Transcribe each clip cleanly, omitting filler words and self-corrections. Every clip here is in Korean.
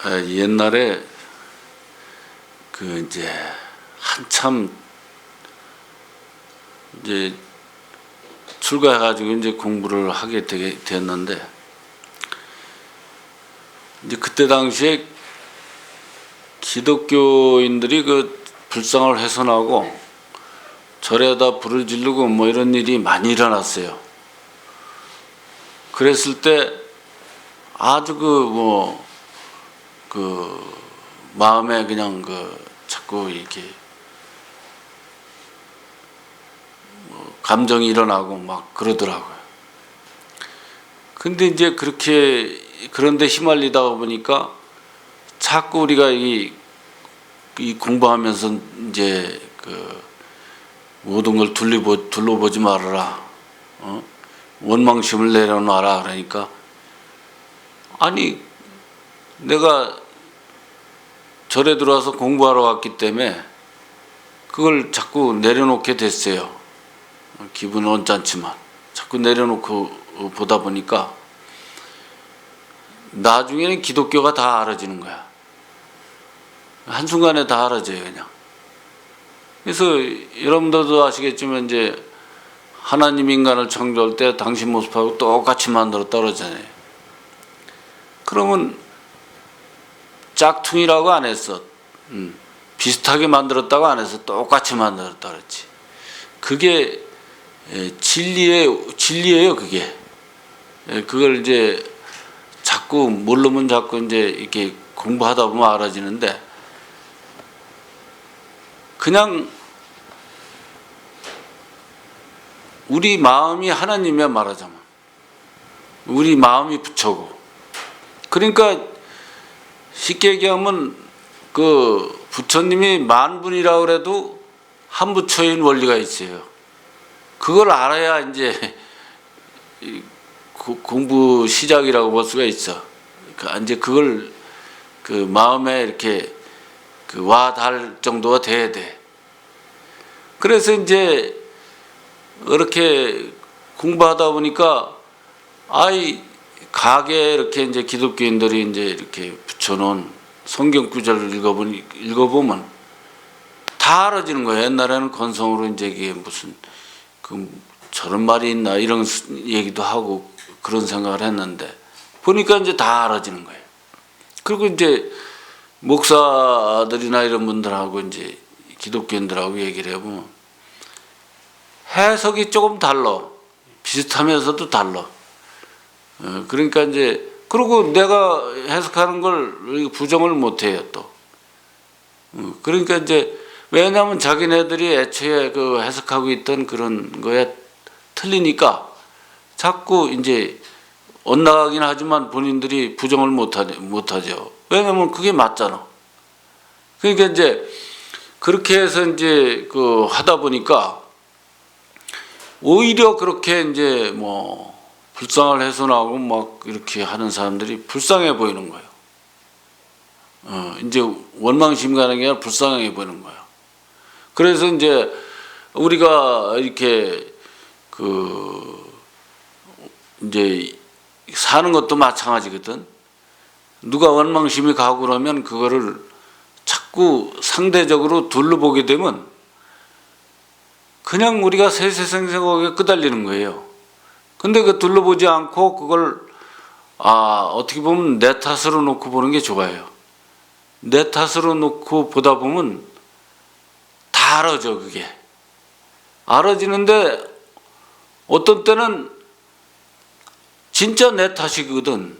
옛날에 그 이제 한참 이제 출가해가지고 이제 공부를 하게 됐는데, 이제 그때 당시에 기독교인들이 그 불상을 훼손하고 절에다 불을 지르고 뭐 이런 일이 많이 일어났어요. 그랬을 때 아주 마음에 그냥 자꾸 이렇게 감정이 일어나고 막 그러더라고요. 근데 이제 그런데 휘말리다 보니까 자꾸 우리가 이 공부하면서 이제 모든 걸 둘러보지 말아라. 원망심을 내려놔라. 그러니까, 아니, 내가 절에 들어와서 공부하러 왔기 때문에 그걸 자꾸 내려놓게 됐어요. 기분은 언짢지만 자꾸 내려놓고 보다 보니까 나중에는 기독교가 다 알아지는 거야. 한순간에 다 알아져요, 그냥. 그래서 여러분들도 아시겠지만 이제 하나님 인간을 창조할 때 당신 모습하고 똑같이 만들었다 그러잖아요. 그러면 짝퉁이라고 안 했어. 비슷하게 만들었다고 안 해서 똑같이 만들었다 그랬지. 그게 진리예요, 그게. 그걸 이제 모르면 자꾸 이제 이렇게 공부하다 보면 알아지는데, 그냥 우리 마음이 하나님이야, 말하자면. 우리 마음이 부처고. 그러니까 쉽게 얘기하면 그 부처님이 만분이라고 그래도 한 부처인 원리가 있어요. 그걸 알아야 이제 공부 시작이라고 볼 수가 있어. 이제 그걸 마음에 이렇게 와 닿을 정도가 돼야 돼. 그래서 이제 이렇게 공부하다 보니까 가게 이렇게 이제 기독교인들이 이제 이렇게 붙여놓은 성경 구절을 읽어보면 다 알아지는 거예요. 옛날에는 건성으로 이제 이게 무슨 저런 말이 있나 이런 얘기도 하고 그런 생각을 했는데, 보니까 이제 다 알아지는 거예요. 그리고 이제 목사들이나 이런 분들하고 이제 기독교인들하고 얘기를 해보면 해석이 조금 달라. 비슷하면서도 달라. 그러니까 이제, 그리고 내가 해석하는 걸 부정을 못 해요, 또. 그러니까 이제, 왜냐하면 자기네들이 애초에 해석하고 있던 그런 거에 틀리니까 자꾸 이제 엇나가긴 하지만 본인들이 부정을 못하죠. 왜냐하면 그게 맞잖아. 그러니까 이제 그렇게 해서 이제 하다 보니까 오히려 그렇게 이제 불상을 훼손하고 막 이렇게 하는 사람들이 불쌍해 보이는 거예요. 이제 원망심 가는 게 아니라 불쌍해 보이는 거예요. 그래서 이제 우리가 이렇게 이제 사는 것도 마찬가지거든. 누가 원망심이 가고 그러면 그거를 자꾸 상대적으로 둘러보게 되면 그냥 우리가 세세생생하게 끄달리는 거예요. 근데 둘러보지 않고 그걸 어떻게 보면 내 탓으로 놓고 보는 게 좋아요. 내 탓으로 놓고 보다 보면 다 알아져, 그게. 알아지는데 어떤 때는 진짜 내 탓이거든.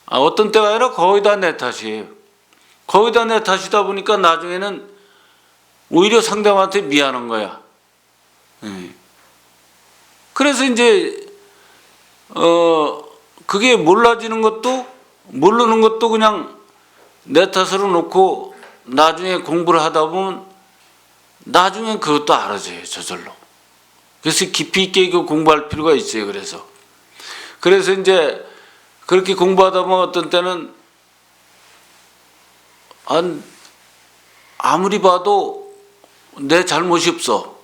어떤 때가 아니라 거의 다 내 탓이에요. 거의 다 내 탓이다 보니까 나중에는 오히려 상대방한테 미안한 거야. 그래서 이제 그게 모르는 것도 그냥 내 탓으로 놓고 나중에 공부를 하다 보면 나중엔 그것도 알아져요, 저절로. 그래서 깊이 있게 공부할 필요가 있어요. 그래서 이제 그렇게 공부하다 보면 어떤 때는 아무리 봐도 내 잘못이 없어.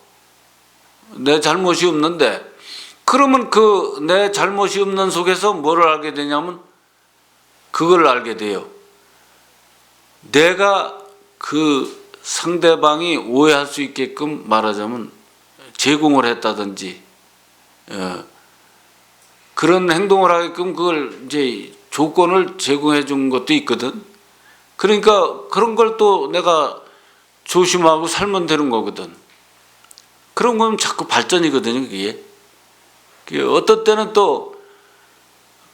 내 잘못이 없는데, 그러면 내 잘못이 없는 속에서 뭐를 알게 되냐면 그걸 알게 돼요. 내가 그 상대방이 오해할 수 있게끔 말하자면 제공을 했다든지 그런 행동을 하게끔 그걸 이제 조건을 제공해 준 것도 있거든. 그러니까 그런 걸 또 내가 조심하고 살면 되는 거거든. 그런 건 자꾸 발전이거든요, 그게. 어떤 때는 또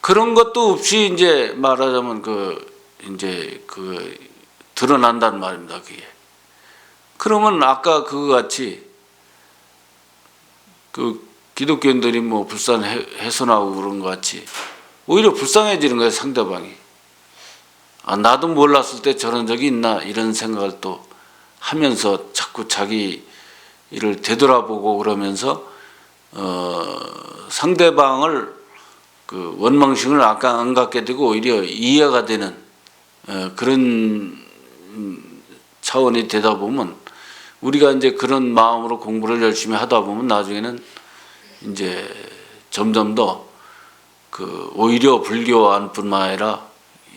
그런 것도 없이 이제 말하자면 이제 드러난단 말입니다, 그게. 그러면 아까 그거 같이 기독교인들이 뭐 불쌍 훼손하고 그런 것 같이 오히려 불쌍해지는 거예요, 상대방이. 아, 나도 몰랐을 때 저런 적이 있나 이런 생각을 또 하면서 자꾸 자기 일을 되돌아보고 그러면서 상대방을 원망심을 안 갖게 되고 오히려 이해가 되는 그런 차원이 되다 보면 우리가 이제 그런 마음으로 공부를 열심히 하다 보면 나중에는 이제 점점 더 오히려 불교안뿐만 아니라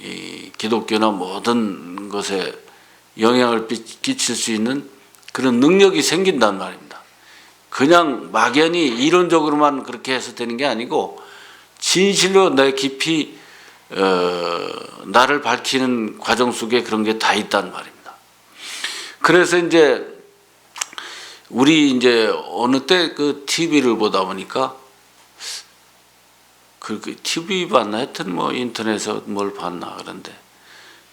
이 기독교나 모든 것에 영향을 끼칠 수 있는 그런 능력이 생긴단 말입니다. 그냥 막연히 이론적으로만 그렇게 해서 되는 게 아니고 진실로 내 깊이 나를 밝히는 과정 속에 그런 게 다 있단 말입니다. 그래서 이제 우리 이제 어느 때 TV를 보다 보니까 TV 봤나 하여튼 뭐 인터넷에서 뭘 봤나 그런데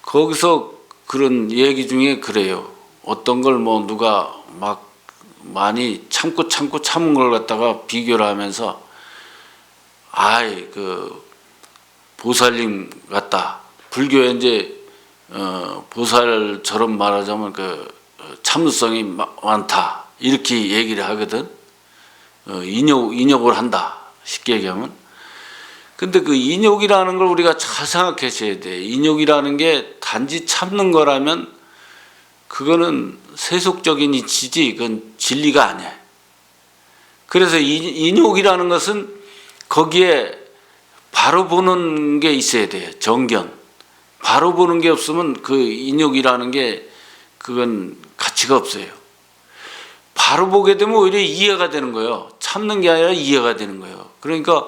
거기서 그런 얘기 중에 그래요. 어떤 걸 뭐 누가 막 많이 참은 걸 갖다가 비교를 하면서 아이 보살님 같다. 불교에 이제 보살처럼 말하자면 참을성이 많다. 이렇게 얘기를 하거든. 인욕을 한다. 쉽게 얘기하면. 근데 인욕이라는 걸 우리가 잘 생각하셔야 돼. 인욕이라는 게 단지 참는 거라면 그거는 세속적인 이치지 그건 진리가 아니야. 그래서 인욕이라는 것은 거기에 바로 보는 게 있어야 돼요. 정견. 바로 보는 게 없으면 인욕이라는 게 그건 가치가 없어요. 바로 보게 되면 오히려 이해가 되는 거예요. 참는 게 아니라 이해가 되는 거예요. 그러니까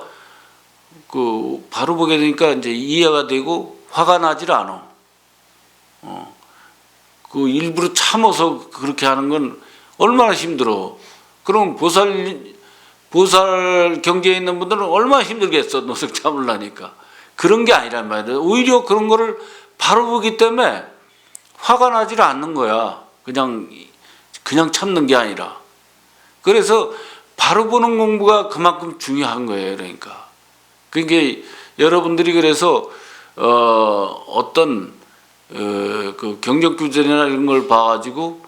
바로 보게 되니까 이제 이해가 되고 화가 나질 않아. 일부러 참아서 그렇게 하는 건 얼마나 힘들어. 그럼 보살 경지에 있는 분들은 얼마나 힘들겠어. 노석 참으려니까. 그런 게 아니란 말이에요. 오히려 그런 거를 바로 보기 때문에 화가 나질 않는 거야. 그냥 참는 게 아니라. 그래서 바로 보는 공부가 그만큼 중요한 거예요. 그러니까 여러분들이 그래서 어떤 경전규절이나 이런 걸 봐가지고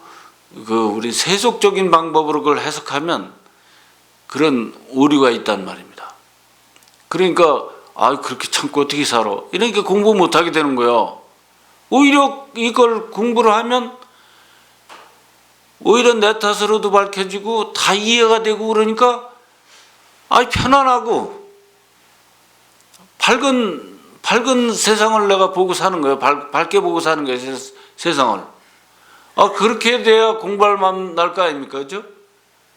우리 세속적인 방법으로 그걸 해석하면 그런 오류가 있단 말입니다. 그러니까 그렇게 참고 어떻게 살아? 이러니까 공부 못하게 되는 거예요. 오히려 이걸 공부를 하면 오히려 내 탓으로도 밝혀지고 다 이해가 되고 그러니까 편안하고 밝은 세상을 내가 보고 사는 거예요. 밝게 보고 사는 거예요. 세상을. 그렇게 돼야 공부할 마음 날 거 아닙니까? 그죠?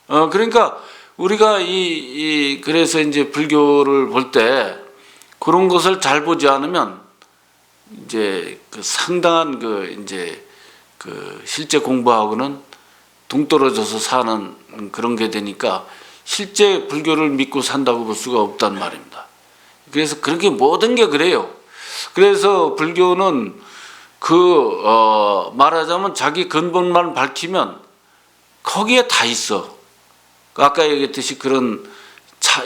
그러니까 우리가 그래서 이제 불교를 볼 때 그런 것을 잘 보지 않으면 이제 상당한 실제 공부하고는 동떨어져서 사는 그런 게 되니까 실제 불교를 믿고 산다고 볼 수가 없단 말입니다. 그래서 그렇게 모든 게 그래요. 그래서 불교는 말하자면 자기 근본만 밝히면 거기에 다 있어. 아까 얘기했듯이 그런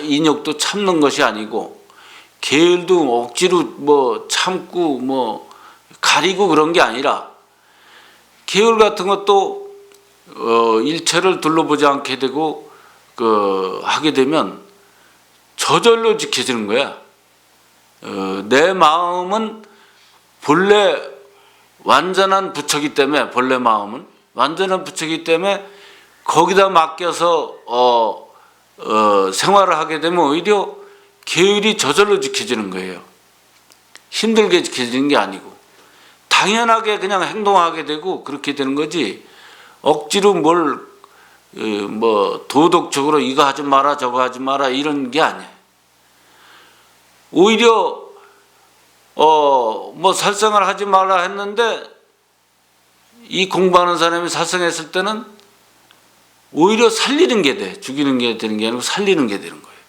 인욕도 참는 것이 아니고 계율도 억지로 뭐 참고 뭐 가리고 그런 게 아니라 계율 같은 것도 일체를 둘러보지 않게 되고 하게 되면 저절로 지켜지는 거야. 내 마음은 본래 완전한 부처기 때문에 본래 마음은 완전한 부처기 때문에 거기다 맡겨서 생활을 하게 되면 오히려 계율이 저절로 지켜지는 거예요. 힘들게 지켜지는 게 아니고 당연하게 그냥 행동하게 되고 그렇게 되는 거지, 억지로 뭘 뭐 도덕적으로 이거 하지 마라 저거 하지 마라 이런 게 아니에요. 오히려 뭐 살생을 하지 말라 했는데 이 공부하는 사람이 살생했을 때는 오히려 살리는 게 돼. 죽이는 게 되는 게 아니고 살리는 게 되는 거예요.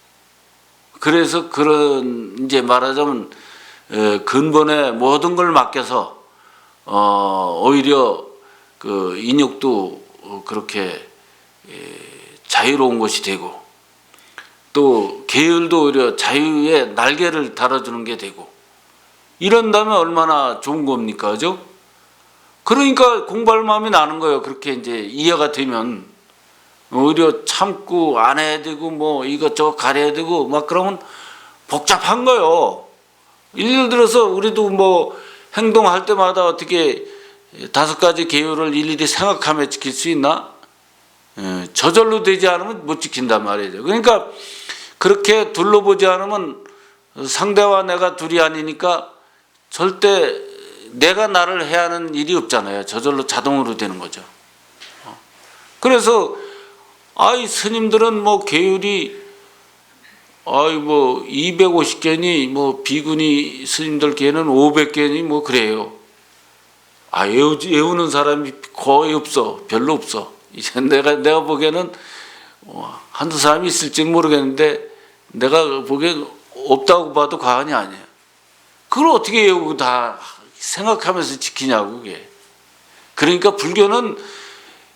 그래서 그런 이제 말하자면 근본의 모든 걸 맡겨서 오히려 그 인욕도 그렇게 자유로운 것이 되고, 또 계율도 오히려 자유의 날개를 달아주는 게 되고, 이런다면 얼마나 좋은 겁니까, 그죠? 그러니까 공부할 마음이 나는 거예요. 그렇게 이제 이해가 되면 오히려 참고 안 해야 되고 뭐 이것저것 가려야 되고 막 그러면 복잡한 거예요. 예를 들어서 우리도 뭐 행동할 때마다 어떻게 5가지 계율을 일일이 생각하며 지킬 수 있나? 저절로 되지 않으면 못 지킨단 말이죠. 그러니까 그렇게 둘러보지 않으면 상대와 내가 둘이 아니니까 절대 내가 나를 해야 하는 일이 없잖아요. 저절로 자동으로 되는 거죠. 그래서 스님들은 뭐 계율이 뭐 250개니 뭐 비구니 스님들 개는 500개니 뭐 그래요. 외우는 사람이 거의 없어. 별로 없어. 이제 내가 보기에는 한두 사람이 있을지는 모르겠는데 내가 보기엔 없다고 봐도 과언이 아니에요. 그걸 어떻게 외우고 다 생각하면서 지키냐고 그게. 그러니까 불교는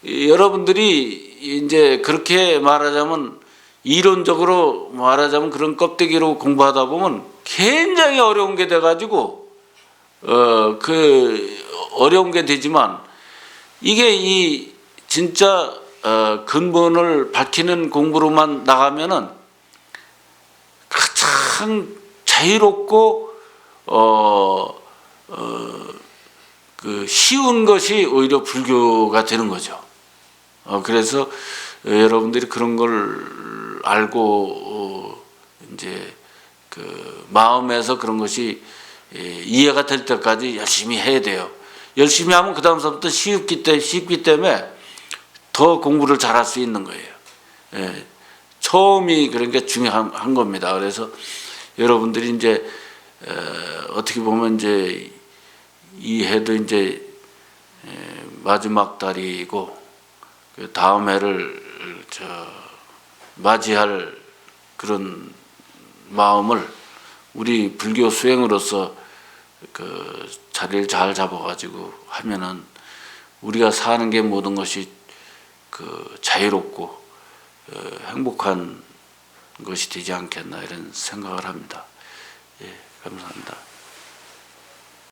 여러분들이 이제 그렇게 말하자면 이론적으로 말하자면 그런 껍데기로 공부하다 보면 굉장히 어려운 게 돼가지고 그 어려운 게 되지만 이게 이 진짜 근본을 밝히는 공부로만 나가면은 가장 자유롭고 그 쉬운 것이 오히려 불교가 되는 거죠. 그래서 여러분들이 그런 걸 알고 이제 그 마음에서 그런 것이 이해가 될 때까지 열심히 해야 돼요. 열심히 하면 그 다음서부터 쉽기 때문에 더 공부를 잘할 수 있는 거예요. 처음이 그러니까 중요한 겁니다. 그래서 여러분들이 이제 어떻게 보면 이제 이 해도 이제 마지막 달이고 그 다음 해를 맞이할 그런 마음을 우리 불교 수행으로서 그 자리를 잘 잡아가지고 하면은 우리가 사는 게 모든 것이 그 자유롭고 행복한 것이 되지 않겠나 이런 생각을 합니다. 예, 감사합니다.